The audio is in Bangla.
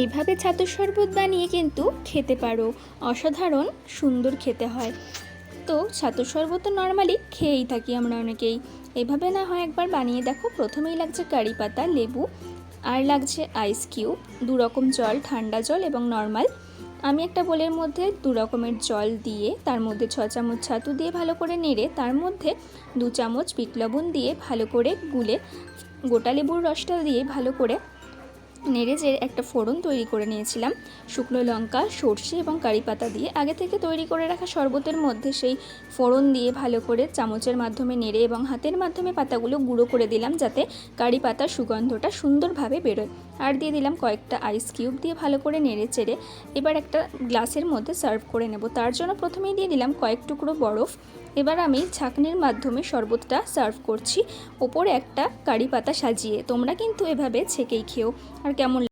এভাবে ছাতুর শরবত বানিয়ে কিন্তু খেতে পারো, অসাধারণ সুন্দর খেতে হয়। তো ছাতুর শরবত তো নর্মালি খেয়েই থাকি আমরা অনেকেই, এভাবে না হয় একবার বানিয়ে দেখো। প্রথমেই লাগছে কারি পাতা, লেবু, আর লাগছে আইস কিউব, দু রকম জল, ঠান্ডা জল এবং নর্মাল। আমি একটা বোলের মধ্যে দু রকমের জল দিয়ে তার মধ্যে 6 চামচ ছাতু দিয়ে ভালো করে নেড়ে তার মধ্যে 2 চামচ বিট লবণ দিয়ে ভালো করে গুলে গোটা লেবুর রসটা দিয়ে ভালো করে নেড়ে যে একটা ফোড়ন তৈরি করে নিয়েছিলাম। শুকনো লঙ্কা, সর্ষে এবং কারি পাতা দিয়ে আগে থেকে তৈরি করে রাখা শরবতের মধ্যে সেই ফোড়ন দিয়ে ভালো করে চামচের মাধ্যমে নেড়ে এবং হাতের মাধ্যমে পাতাগুলো গুঁড়ো করে দিলাম, যাতে কারি পাতার সুগন্ধটা সুন্দরভাবে বেরোয়। আর দিয়ে দিলাম কয়েকটা আইস কিউব দিয়ে ভালো করে নেড়ে চেড়ে এবার একটা গ্লাসের মধ্যে সার্ভ করে নেব। তার জন্য প্রথমেই দিয়ে দিলাম কয়েক টুকরো বরফ। এবার আমি ছাঁকনির মাধ্যমে শরবতটা সার্ভ করছি, ওপরে একটা কারি পাতা সাজিয়ে। তোমরা কিন্তু এভাবে ছেঁকেই খেও। আর কেমন